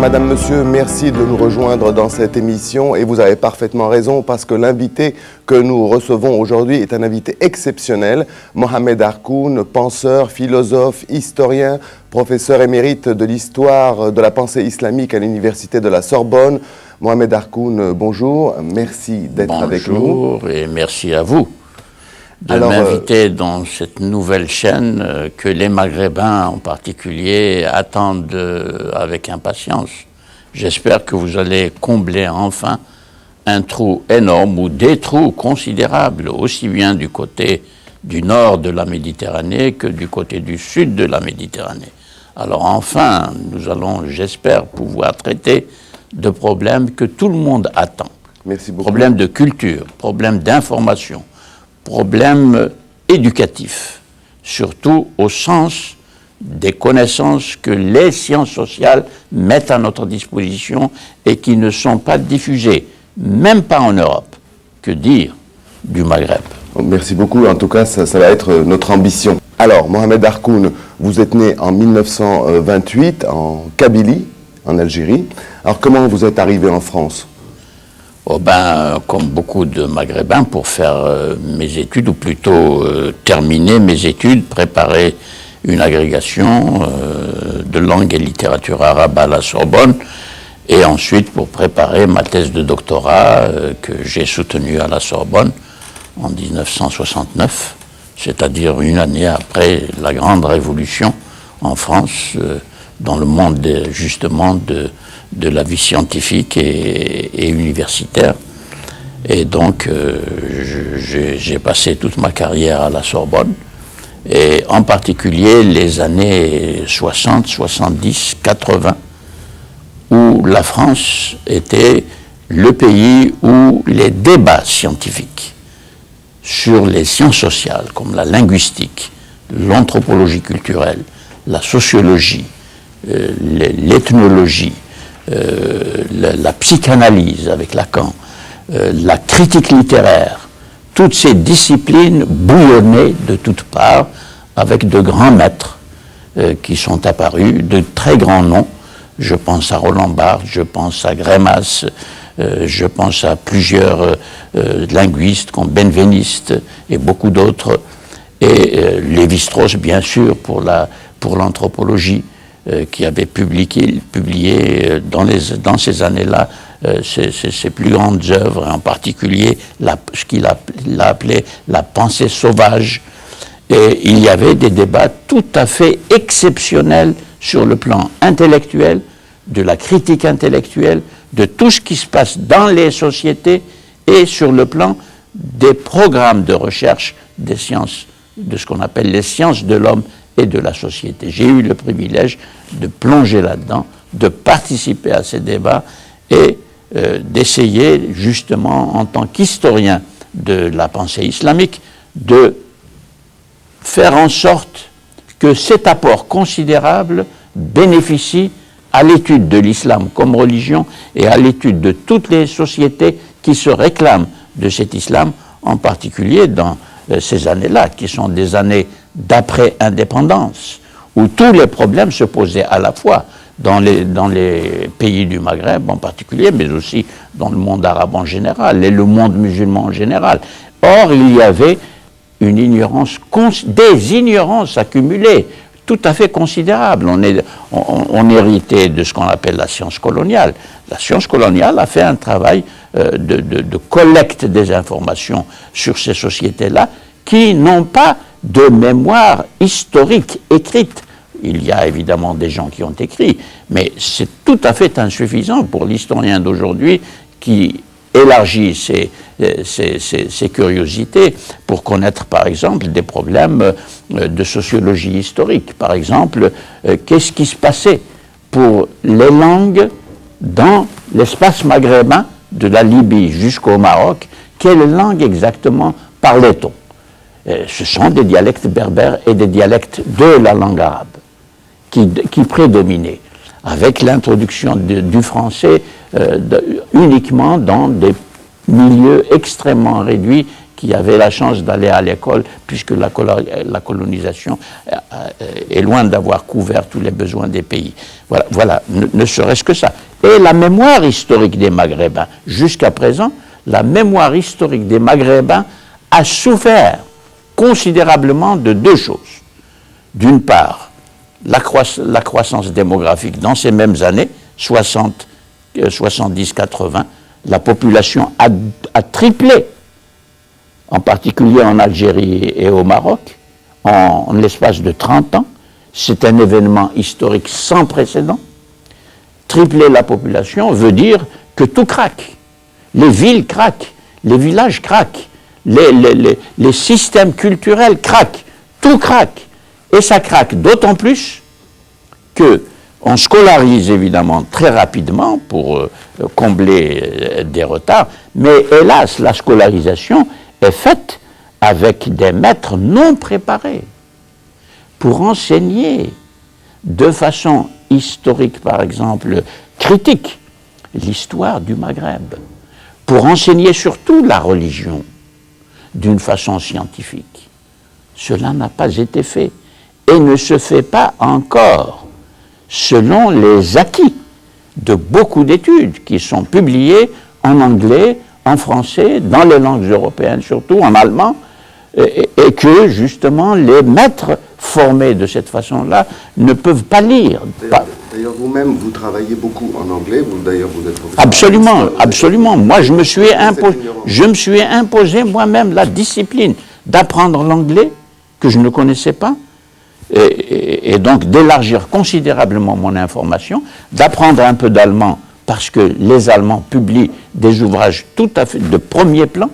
Madame, Monsieur, merci de nous rejoindre dans cette émission et vous avez parfaitement raison parce que l'invité que nous recevons aujourd'hui est un invité exceptionnel. Mohamed Harkoun, penseur, philosophe, historien, professeur émérite de l'histoire de la pensée islamique à l'université de la Sorbonne. Mohamed Harkoun, bonjour, merci d'être avec nous. Bonjour et merci à vous de m'inviter dans cette nouvelle chaîne que les Maghrébins en particulier attendent avec impatience. J'espère que vous allez combler enfin un trou énorme ou des trous considérables, aussi bien du côté du nord de la Méditerranée que du côté du sud de la Méditerranée. Alors enfin, nous allons, j'espère, pouvoir traiter de problèmes que tout le monde attend. Merci beaucoup. Problèmes de culture, problèmes d'information, problèmes éducatifs, surtout au sens des connaissances que les sciences sociales mettent à notre disposition et qui ne sont pas diffusées, même pas en Europe. Que dire du Maghreb? Merci beaucoup. En tout cas, ça va être notre ambition. Alors, Mohamed Harkoun, vous êtes né en 1928 en Kabylie, en Algérie. Alors, comment vous êtes arrivé en France? Oh ben, comme beaucoup de Maghrébins, pour faire mes études, ou plutôt terminer mes études, préparer une agrégation de langue et littérature arabe à la Sorbonne, et ensuite pour préparer ma thèse de doctorat que j'ai soutenue à la Sorbonne en 1969, c'est-à-dire une année après la grande révolution en France, dans le monde justement de la vie scientifique et universitaire. Et donc, j'ai passé toute ma carrière à la Sorbonne, et en particulier les années 60, 70, 80, où la France était le pays où les débats scientifiques sur les sciences sociales, comme la linguistique, l'anthropologie culturelle, la sociologie, l'ethnologie, la psychanalyse avec Lacan, la critique littéraire, toutes ces disciplines bouillonnaient de toutes parts avec de grands maîtres qui sont apparus, de très grands noms. Je pense à Roland Barthes, je pense à Greimas, je pense à plusieurs linguistes comme Benveniste et beaucoup d'autres, et Lévi-Strauss bien sûr pour l'anthropologie, qui avait publié dans ces années-là ses plus grandes œuvres, en particulier ce qu'il a appelé la pensée sauvage. Et il y avait des débats tout à fait exceptionnels sur le plan intellectuel, de la critique intellectuelle, de tout ce qui se passe dans les sociétés et sur le plan des programmes de recherche des sciences, de ce qu'on appelle les sciences de l'homme et de la société. J'ai eu le privilège de plonger là-dedans, de participer à ces débats et d'essayer justement en tant qu'historien de la pensée islamique de faire en sorte que cet apport considérable bénéficie à l'étude de l'islam comme religion et à l'étude de toutes les sociétés qui se réclament de cet islam, en particulier dans ces années-là, qui sont des années d'après-indépendance, où tous les problèmes se posaient à la fois dans les pays du Maghreb en particulier, mais aussi dans le monde arabe en général et le monde musulman en général. Or, il y avait une ignorance, des ignorances accumulées, tout à fait considérables. On héritait de ce qu'on appelle la science coloniale. La science coloniale a fait un travail de collecte des informations sur ces sociétés-là qui n'ont pas de mémoire historique écrite. Il y a évidemment des gens qui ont écrit, mais c'est tout à fait insuffisant pour l'historien d'aujourd'hui qui élargit ses curiosités pour connaître, par exemple, des problèmes de sociologie historique. Par exemple, qu'est-ce qui se passait pour les langues dans l'espace maghrébin, de la Libye jusqu'au Maroc? Quelle langue exactement parlait-on? Ce sont des dialectes berbères et des dialectes de la langue arabe qui prédominaient, avec l'introduction du français uniquement dans des milieux extrêmement réduits qui avaient la chance d'aller à l'école, puisque la colonisation est loin d'avoir couvert tous les besoins des pays. Voilà, ne serait-ce que ça. Et la mémoire historique des Maghrébins, jusqu'à présent, la mémoire historique des Maghrébins a souffert considérablement de deux choses. D'une part, la croissance démographique dans ces mêmes années, 70-80, la population a triplé, en particulier en Algérie et au Maroc, en l'espace de 30 ans. C'est un événement historique sans précédent. Tripler la population veut dire que tout craque. Les villes craquent, les villages craquent, les systèmes culturels craquent, tout craque. Et ça craque d'autant plus qu'on scolarise évidemment très rapidement pour combler des retards, mais hélas, la scolarisation est faite avec des maîtres non préparés pour enseigner de façon historique, par exemple, critique, l'histoire du Maghreb, pour enseigner surtout la religion d'une façon scientifique. Cela n'a pas été fait et ne se fait pas encore selon les acquis de beaucoup d'études qui sont publiées en anglais, en français, dans les langues européennes, surtout en allemand, et que justement les maîtres formés de cette façon-là ne peuvent pas lire. D'ailleurs, vous-même, vous travaillez beaucoup en anglais, d'ailleurs vous êtes professeur. Absolument, absolument. Moi, je me suis imposé moi-même la discipline d'apprendre l'anglais, que je ne connaissais pas, et donc d'élargir considérablement mon information, d'apprendre un peu d'allemand, parce que les Allemands publient des ouvrages tout à fait de premier plan.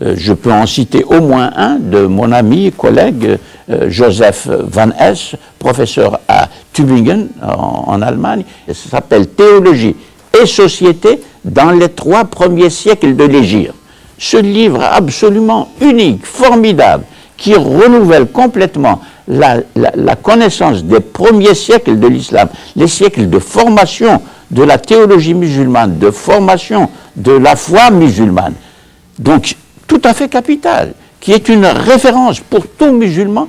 Je peux en citer au moins un de mon ami, collègue, Joseph Van Hess, professeur à Tübingen, en Allemagne. Ça s'appelle « Théologie et société dans les 3 premiers siècles de l'Hégire ». Ce livre absolument unique, formidable, qui renouvelle complètement la connaissance des premiers siècles de l'islam, les siècles de formation de la théologie musulmane, de formation de la foi musulmane. Donc, tout à fait capital, qui est une référence pour tout musulman,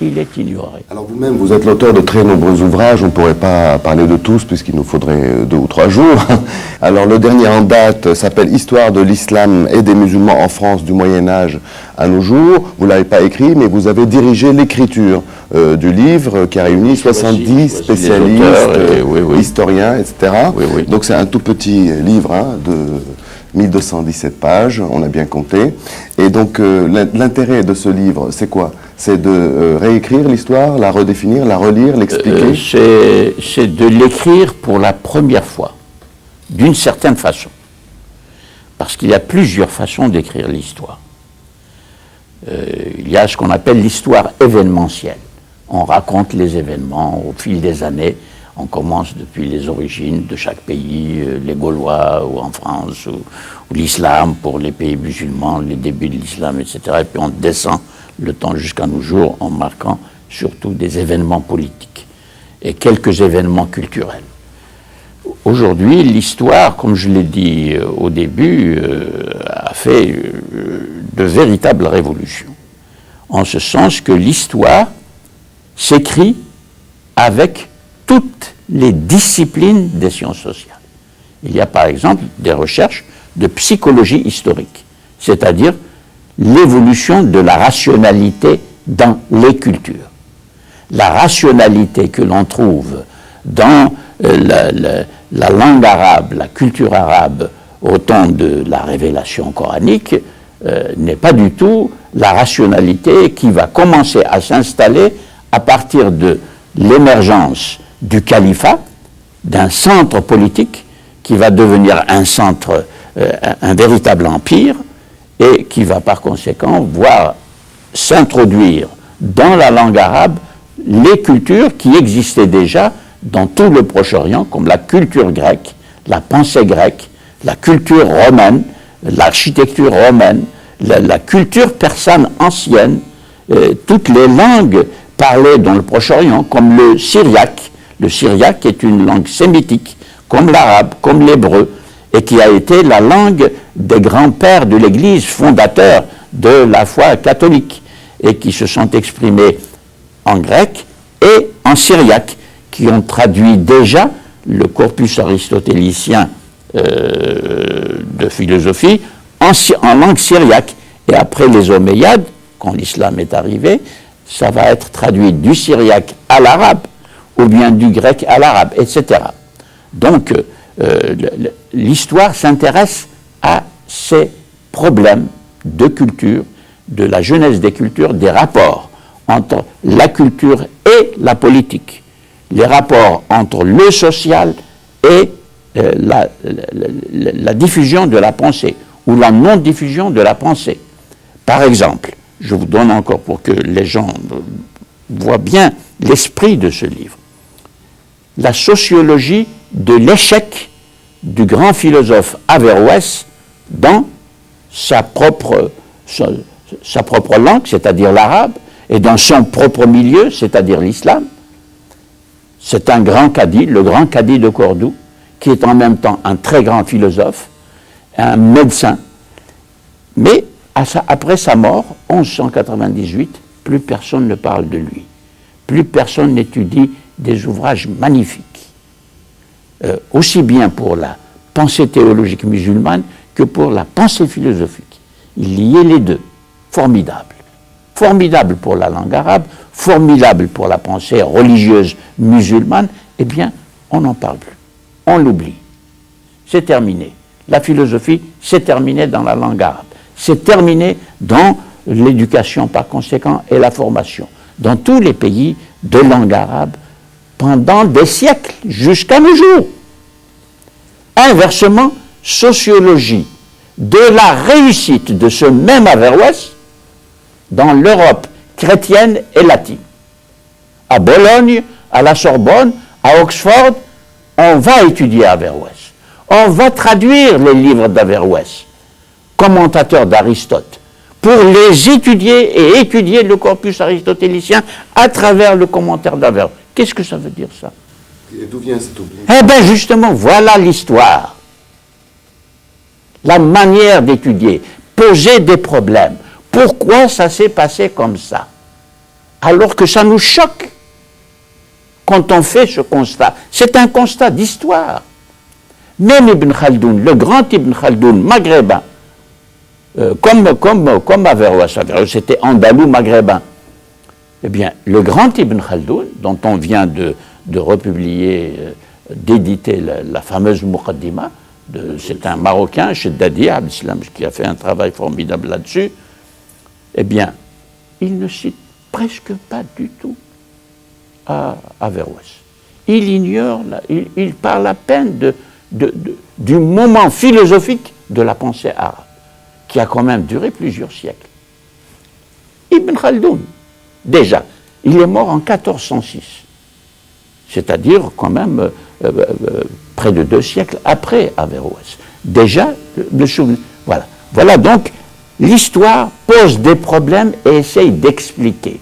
il est ignoré. Alors vous-même, vous êtes l'auteur de très nombreux ouvrages, on ne pourrait pas parler de tous puisqu'il nous faudrait 2 ou 3 jours. Alors le dernier en date s'appelle « Histoire de l'islam et des musulmans en France du Moyen-Âge à nos jours ». Vous ne l'avez pas écrit, mais vous avez dirigé l'écriture du livre qui a réuni 70 spécialistes, historiens, etc. Oui. Donc c'est un tout petit livre de 1217 pages, on a bien compté. Et donc l'intérêt de ce livre, c'est quoi? C'est de réécrire l'histoire, la redéfinir, la relire, l'expliquer? C'est de l'écrire pour la première fois, d'une certaine façon. Parce qu'il y a plusieurs façons d'écrire l'histoire. Il y a ce qu'on appelle l'histoire événementielle. On raconte les événements au fil des années. On commence depuis les origines de chaque pays, les Gaulois ou en France, ou l'islam pour les pays musulmans, les débuts de l'islam, etc. Et puis on descend le temps jusqu'à nos jours en marquant surtout des événements politiques et quelques événements culturels. Aujourd'hui, l'histoire, comme je l'ai dit au début, a fait de véritables révolutions. En ce sens que l'histoire s'écrit avec toutes les disciplines des sciences sociales. Il y a par exemple des recherches de psychologie historique, c'est-à-dire l'évolution de la rationalité dans les cultures. La rationalité que l'on trouve dans la langue arabe, la culture arabe, au temps de la révélation coranique, n'est pas du tout la rationalité qui va commencer à s'installer à partir de l'émergence du califat, d'un centre politique qui va devenir un centre, un véritable empire, et qui va par conséquent voir s'introduire dans la langue arabe les cultures qui existaient déjà dans tout le Proche-Orient, comme la culture grecque, la pensée grecque, la culture romaine, l'architecture romaine, la culture persane ancienne, toutes les langues parlées dans le Proche-Orient, comme le syriaque. Le syriaque est une langue sémitique, comme l'arabe, comme l'hébreu, et qui a été la langue des grands-pères de l'Église, fondateurs de la foi catholique et qui se sont exprimés en grec et en syriaque, qui ont traduit déjà le corpus aristotélicien de philosophie en langue syriaque. Et après les Omeyyades, quand l'islam est arrivé, ça va être traduit du syriaque à l'arabe, ou bien du grec à l'arabe, etc. Donc, l'histoire s'intéresse à ces problèmes de culture, de la genèse des cultures, des rapports entre la culture et la politique, les rapports entre le social et la diffusion de la pensée, ou la non-diffusion de la pensée. Par exemple, je vous donne encore pour que les gens voient bien l'esprit de ce livre, la sociologie de l'échec du grand philosophe Averroès dans sa propre langue, c'est-à-dire l'arabe, et dans son propre milieu, c'est-à-dire l'islam. C'est un grand cadi, le grand cadi de Cordoue, qui est en même temps un très grand philosophe, un médecin. Mais après sa mort, 1198, plus personne ne parle de lui. Plus personne n'étudie des ouvrages magnifiques. Aussi bien pour la pensée théologique musulmane que pour la pensée philosophique. Il liait les deux. Formidable. Formidable pour la langue arabe, formidable pour la pensée religieuse musulmane. Eh bien, on n'en parle plus. On l'oublie. C'est terminé. La philosophie, c'est terminé dans la langue arabe. C'est terminé dans l'éducation par conséquent et la formation. Dans tous les pays de langue arabe, pendant des siècles, jusqu'à nos jours. Inversement, sociologie de la réussite de ce même Averroès dans l'Europe chrétienne et latine. À Bologne, à la Sorbonne, à Oxford, on va étudier Averroès. On va traduire les livres d'Averroès, commentateurs d'Aristote, pour les étudier et étudier le corpus aristotélicien à travers le commentaire d'Averroès. Qu'est-ce que ça veut dire, ça? Et d'où vient cet oubli? Eh bien, justement, voilà l'histoire. La manière d'étudier, poser des problèmes. Pourquoi ça s'est passé comme ça? Alors que ça nous choque quand on fait ce constat. C'est un constat d'histoire. Même Ibn Khaldoun, le grand Ibn Khaldoun, maghrébin, comme Averroès, c'était andalou maghrébin. Eh bien, le grand Ibn Khaldoun, dont on vient de republier, d'éditer la fameuse Muqaddima, c'est un Marocain, Cheddadi Abdeslam, qui a fait un travail formidable là-dessus, eh bien, il ne cite presque pas du tout Averroès. Il ignore, il parle à peine du moment philosophique de la pensée arabe, qui a quand même duré plusieurs siècles. Ibn Khaldoun, déjà, il est mort en 1406, c'est-à-dire quand même près de 2 siècles après Averroès. Déjà, le souvenir. Voilà. Voilà donc, l'histoire pose des problèmes et essaye d'expliquer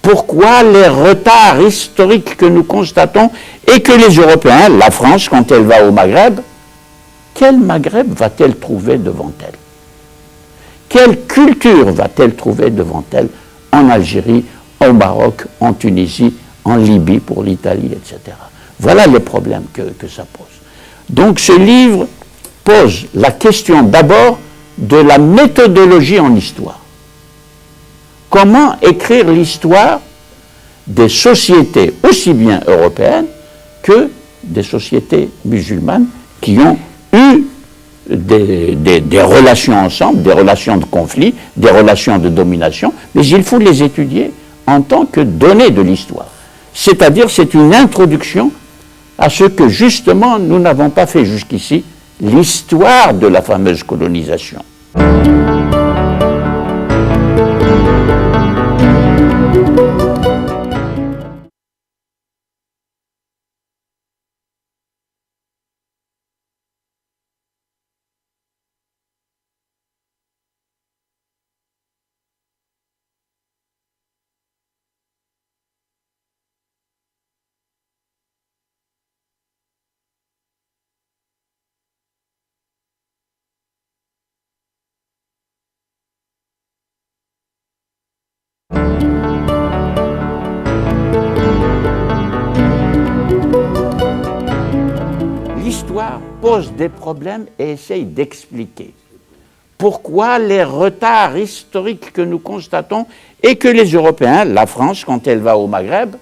pourquoi les retards historiques que nous constatons et que les Européens, la France, quand elle va au Maghreb, quel Maghreb va-t-elle trouver devant elle? Quelle culture va-t-elle trouver devant elle en Algérie, au Maroc, en Tunisie, en Libye pour l'Italie, etc. Voilà les problèmes que ça pose. Donc ce livre pose la question d'abord de la méthodologie en histoire. Comment écrire l'histoire des sociétés aussi bien européennes que des sociétés musulmanes qui ont eu des relations ensemble, des relations de conflit, des relations de domination, mais il faut les étudier en tant que données de l'histoire. C'est-à-dire, c'est une introduction à ce que justement nous n'avons pas fait jusqu'ici, l'histoire de la fameuse colonisation. l'histoire pose des problèmes et essaye d'expliquer pourquoi les retards historiques que nous constatons et que les Européens, la France, quand elle va au Maghreb,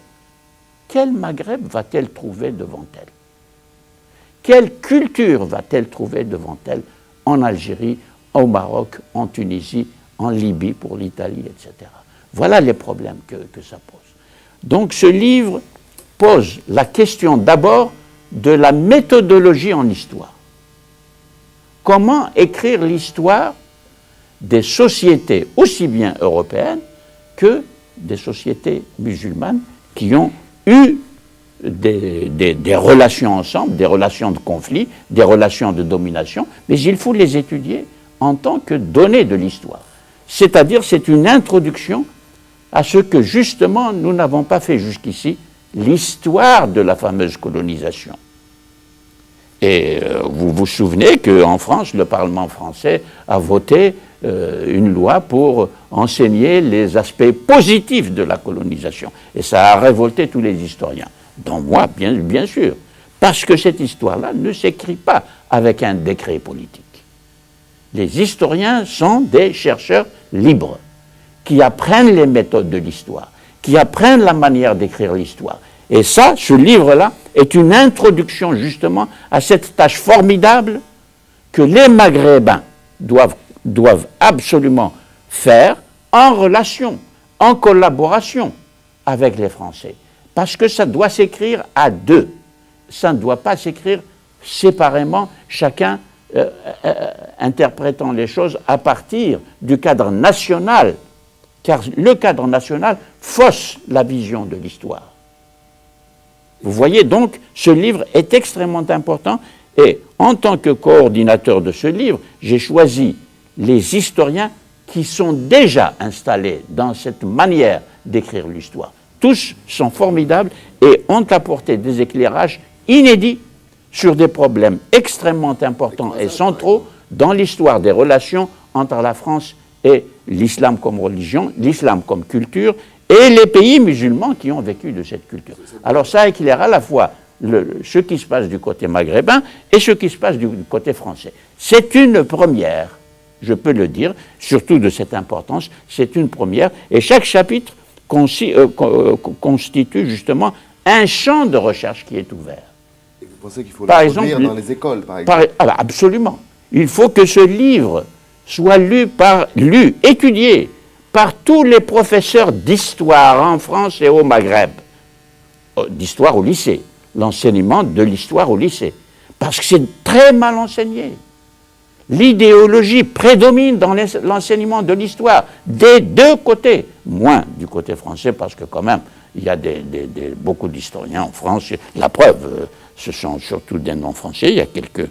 quel Maghreb va-t-elle trouver devant elle? Quelle culture va-t-elle trouver devant elle en Algérie, au Maroc, en Tunisie, en Libye pour l'Italie, etc. Voilà les problèmes que ça pose. Donc ce livre pose la question d'abord de la méthodologie en histoire. Comment écrire l'histoire des sociétés aussi bien européennes que des sociétés musulmanes qui ont eu des relations ensemble, des relations de conflit, des relations de domination, mais il faut les étudier en tant que données de l'histoire. C'est-à-dire, c'est une introduction à ce que justement nous n'avons pas fait jusqu'ici, l'histoire de la fameuse colonisation. Et vous vous souvenez qu'en France, le Parlement français a voté une loi pour enseigner les aspects positifs de la colonisation. Et ça a révolté tous les historiens, dont moi, bien sûr, parce que cette histoire-là ne s'écrit pas avec un décret politique. Les historiens sont des chercheurs libres, qui apprennent les méthodes de l'histoire, qui apprennent la manière d'écrire l'histoire. Et ça, ce livre-là, est une introduction justement à cette tâche formidable que les Maghrébins doivent absolument faire en relation, en collaboration avec les Français. Parce que ça doit s'écrire à deux. Ça ne doit pas s'écrire séparément, chacun interprétant les choses à partir du cadre national, car le cadre national fausse la vision de l'histoire. Vous voyez donc, ce livre est extrêmement important et en tant que coordinateur de ce livre, j'ai choisi les historiens qui sont déjà installés dans cette manière d'écrire l'histoire. Tous sont formidables et ont apporté des éclairages inédits sur des problèmes extrêmement importants et centraux dans l'histoire des relations entre la France et l'islam comme religion, l'islam comme culture, et les pays musulmans qui ont vécu de cette culture. Alors ça éclaire à la fois ce qui se passe du côté maghrébin et ce qui se passe du côté français. C'est une première, je peux le dire, surtout de cette importance, c'est une première, et chaque chapitre constitue justement un champ de recherche qui est ouvert. Et vous pensez qu'il faut l'introduire dans les écoles, par exemple? Absolument. Il faut que ce livre soit étudié par tous les professeurs d'histoire en France et au Maghreb, d'histoire au lycée, l'enseignement de l'histoire au lycée, parce que c'est très mal enseigné. L'idéologie prédomine dans l'enseignement de l'histoire des deux côtés, moins du côté français, parce que quand même, il y a beaucoup d'historiens en France. La preuve, ce sont surtout des non-français, il y a quelques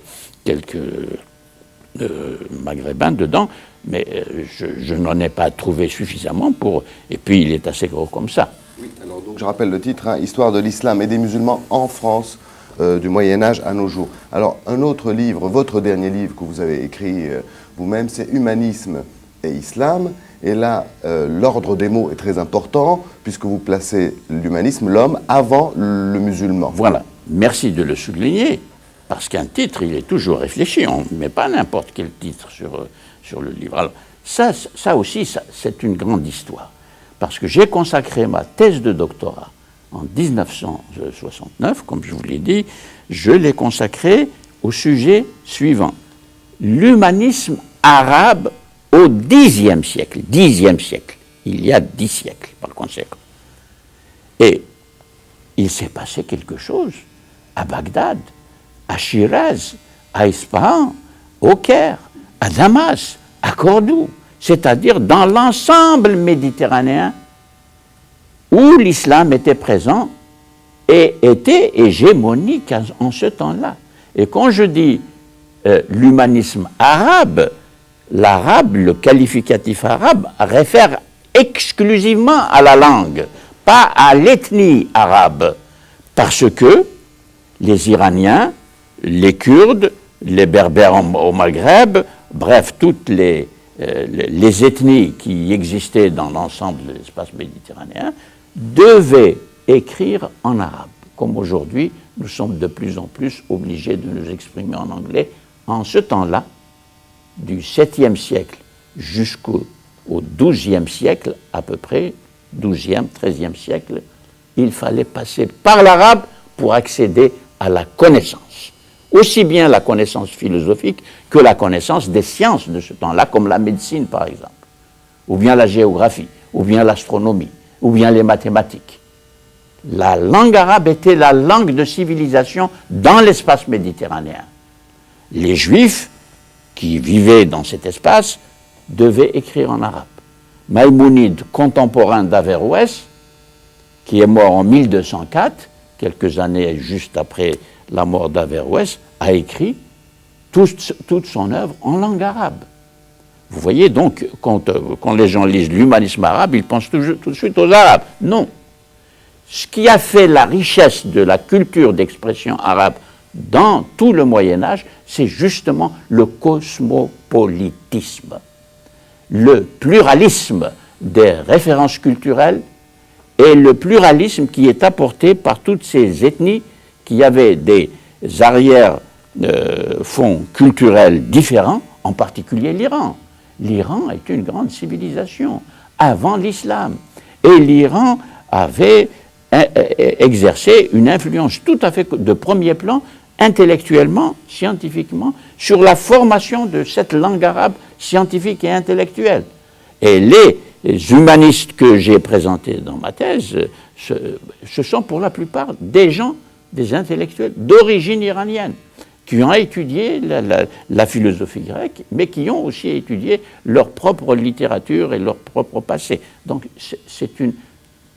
maghrébins dedans, mais je n'en ai pas trouvé suffisamment pour... Et puis, il est assez gros comme ça. Oui, alors donc je rappelle le titre, Histoire de l'islam et des musulmans en France, du Moyen-Âge à nos jours. Alors, un autre livre, votre dernier livre que vous avez écrit vous-même, c'est Humanisme et Islam. Et là, l'ordre des mots est très important, puisque vous placez l'humanisme, l'homme, avant le musulman. Voilà, merci de le souligner, parce qu'un titre, il est toujours réfléchi. On ne met pas n'importe quel titre sur le livre. Alors, ça aussi, c'est une grande histoire. Parce que j'ai consacré ma thèse de doctorat en 1969, comme je vous l'ai dit, je l'ai consacrée au sujet suivant. L'humanisme arabe au Xe siècle. Xe siècle. Il y a 10 siècles, par conséquent. Et il s'est passé quelque chose à Bagdad, à Shiraz, à Ispahan, au Caire, à Damas, à Cordoue, c'est-à-dire dans l'ensemble méditerranéen où l'islam était présent et était hégémonique en ce temps-là. Et quand je dis l'humanisme arabe, l'arabe, le qualificatif arabe, réfère exclusivement à la langue, pas à l'ethnie arabe, parce que les Iraniens, les Kurdes, les Berbères au Maghreb, bref, toutes les ethnies qui existaient dans l'ensemble de l'espace méditerranéen, devaient écrire en arabe, comme aujourd'hui nous sommes de plus en plus obligés de nous exprimer en anglais. En ce temps-là, du 7e siècle jusqu'au XIIe siècle, à peu près, 12e, 13e siècle, il fallait passer par l'arabe pour accéder à la connaissance. Aussi bien la connaissance philosophique que la connaissance des sciences de ce temps-là, comme la médecine par exemple, ou bien la géographie, ou bien l'astronomie, ou bien les mathématiques. La langue arabe était la langue de civilisation dans l'espace méditerranéen. Les Juifs qui vivaient dans cet espace devaient écrire en arabe. Maïmonide, contemporain d'Averroès, qui est mort en 1204, quelques années juste après la mort d'Averroès, a écrit toute son œuvre en langue arabe. Vous voyez donc, quand les gens lisent l'humanisme arabe, ils pensent tout de suite aux Arabes. Non. Ce qui a fait la richesse de la culture d'expression arabe dans tout le Moyen-Âge, c'est justement le cosmopolitisme, le pluralisme des références culturelles et le pluralisme qui est apporté par toutes ces ethnies qui avaient des arrière-fonds culturels différents, en particulier l'Iran. L'Iran est une grande civilisation avant l'islam. Et l'Iran avait exercé une influence tout à fait de premier plan, intellectuellement, scientifiquement, sur la formation de cette langue arabe scientifique et intellectuelle. Et les humanistes que j'ai présentés dans ma thèse, ce sont pour la plupart des gens, des intellectuels d'origine iranienne, qui ont étudié la philosophie grecque, mais qui ont aussi étudié leur propre littérature et leur propre passé. Donc c'est une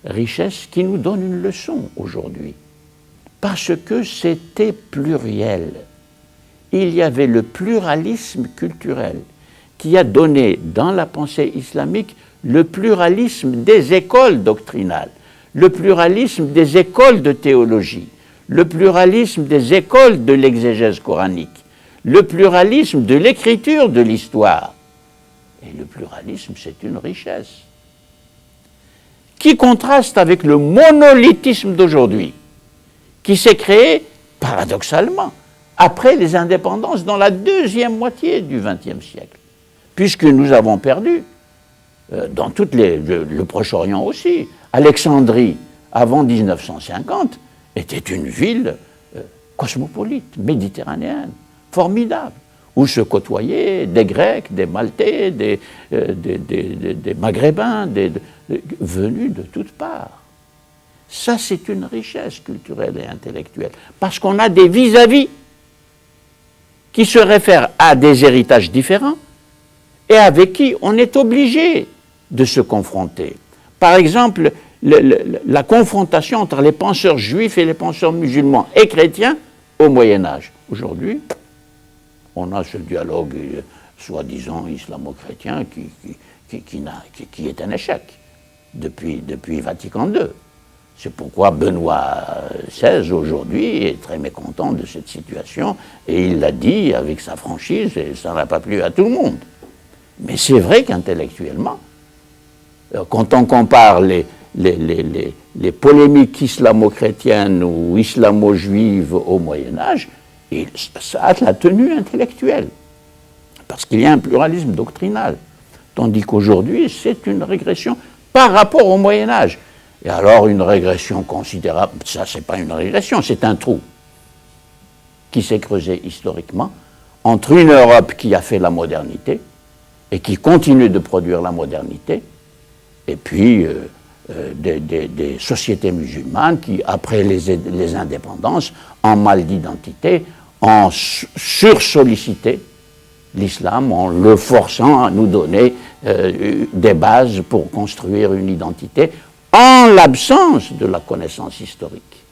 richesse qui nous donne une leçon aujourd'hui, parce que c'était pluriel. Il y avait le pluralisme culturel qui a donné dans la pensée islamique le pluralisme des écoles doctrinales, le pluralisme des écoles de théologie, le pluralisme des écoles de l'exégèse coranique, le pluralisme de l'écriture de l'histoire. Et le pluralisme, c'est une richesse qui contraste avec le monolithisme d'aujourd'hui, qui s'est créé, paradoxalement, après les indépendances dans la deuxième moitié du XXe siècle, puisque nous avons perdu, dans le Proche-Orient aussi, Alexandrie, avant 1950, était une ville cosmopolite, méditerranéenne, formidable, où se côtoyaient des Grecs, des Maltais, des Maghrébins, venus de toutes parts. Ça, c'est une richesse culturelle et intellectuelle, parce qu'on a des vis-à-vis qui se réfèrent à des héritages différents et avec qui on est obligé de se confronter. Par exemple, la confrontation entre les penseurs juifs et les penseurs musulmans et chrétiens au Moyen-Âge. Aujourd'hui, on a ce dialogue soi-disant islamo-chrétien qui est un échec depuis Vatican II. C'est pourquoi Benoît XVI, aujourd'hui, est très mécontent de cette situation, et il l'a dit avec sa franchise, et ça n'a pas plu à tout le monde. Mais c'est vrai qu'intellectuellement, quand on compare les polémiques islamo-chrétiennes ou islamo-juives au Moyen-Âge, ça a la tenue intellectuelle, parce qu'il y a un pluralisme doctrinal, tandis qu'aujourd'hui, c'est une régression par rapport au Moyen-Âge. Et alors, une régression considérable, ça, c'est pas une régression, c'est un trou qui s'est creusé historiquement entre une Europe qui a fait la modernité et qui continue de produire la modernité, et puis des sociétés musulmanes qui, après les indépendances, en mal d'identité, ont sursollicité l'islam en le forçant à nous donner des bases pour construire une identité en l'absence de la connaissance historique.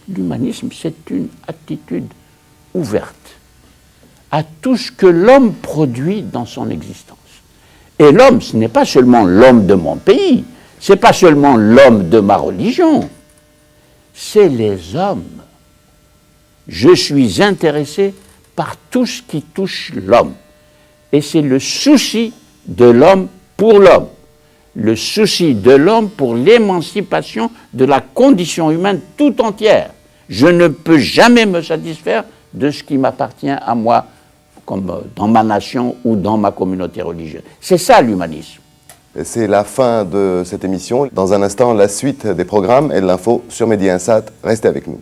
L'humanisme, c'est une attitude ouverte à tout ce que l'homme produit dans son existence. Et l'homme, ce n'est pas seulement l'homme de mon pays, ce n'est pas seulement l'homme de ma religion, c'est les hommes. Je suis intéressé par tout ce qui touche l'homme. Et c'est le souci de l'homme pour l'homme, le souci de l'homme pour l'émancipation de la condition humaine tout entière, Je ne peux jamais me satisfaire de ce qui m'appartient à moi, comme dans ma nation ou dans ma communauté religieuse. C'est ça l'humanisme. C'est la fin de cette émission. Dans un instant, la suite des programmes et de l'info sur Medi Insat. Restez avec nous.